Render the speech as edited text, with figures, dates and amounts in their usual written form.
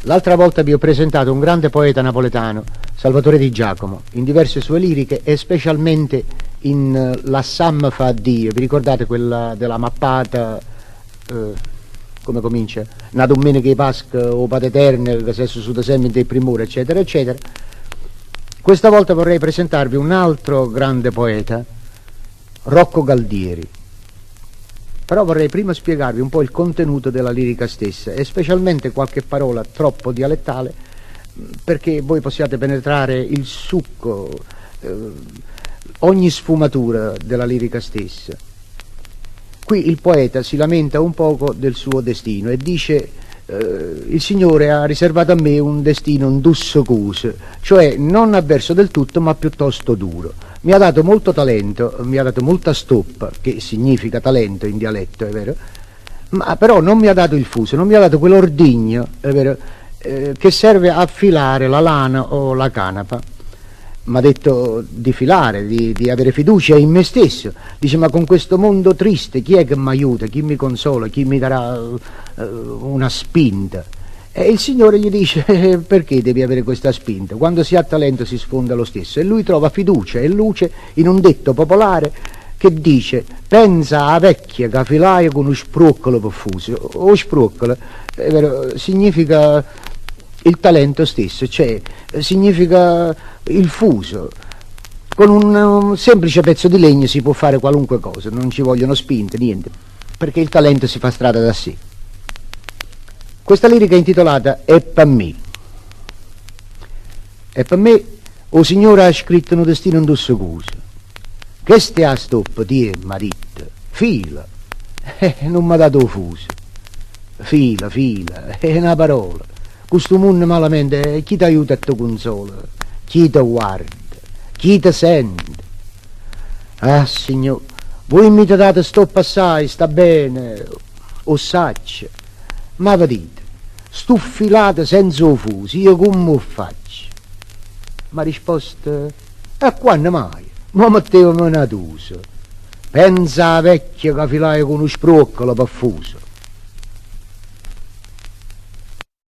L'altra volta vi ho presentato un grande poeta napoletano, Salvatore Di Giacomo, in diverse sue liriche e specialmente in L'Assam fa Dio. Vi ricordate quella della mappata, come comincia? Na domenica di Pasqua o Padre Eterno, che se su da sempre del primore, eccetera, eccetera. Questa volta vorrei presentarvi un altro grande poeta, Rocco Galdieri. Però vorrei prima spiegarvi un po' il contenuto della lirica stessa e specialmente qualche parola troppo dialettale perché voi possiate penetrare il succo, ogni sfumatura della lirica stessa. Qui il poeta si lamenta un poco del suo destino e dice il Signore ha riservato a me un destino indussocuso, cioè non avverso del tutto ma piuttosto duro. Mi ha dato molto talento, mi ha dato molta stoppa, che significa talento in dialetto, è vero? Ma però non mi ha dato il fuso, non mi ha dato quell'ordigno, è vero, che serve a filare la lana o la canapa. Mi ha detto di filare, di avere fiducia in me stesso. Dice, ma con questo mondo triste chi è che mi aiuta, chi mi consola, chi mi darà una spinta? E il Signore gli dice, perché devi avere questa spinta? Quando si ha talento si sfonda lo stesso. E lui trova fiducia e luce in un detto popolare che dice, pensa a vecchia che filaia con uno spruccolo profuso. O spruccolo significa il talento stesso, cioè significa il fuso. Con un semplice pezzo di legno si può fare qualunque cosa, non ci vogliono spinte, niente, perché il talento si fa strada da sé. Questa lirica è intitolata E per me. E per me o Signore ha scritto un destino indussocuso. Che stia a stoppa, ti m'ha detto, fila, non mi ha dato fuso. Fila, è una parola. Questo mondo malamente, chi ti aiuta e ti consola? Chi ti guarda? Chi ti sente? Ah, Signore, voi mi date stoppa assai, sta bene, o saccia, ma vedete, stuffilate senza fuso, io come faccio? Ma risposta, e quando mai? Ma mettevamo una tusa. Pensa a vecchia che filai con uno sproccolo per fuso.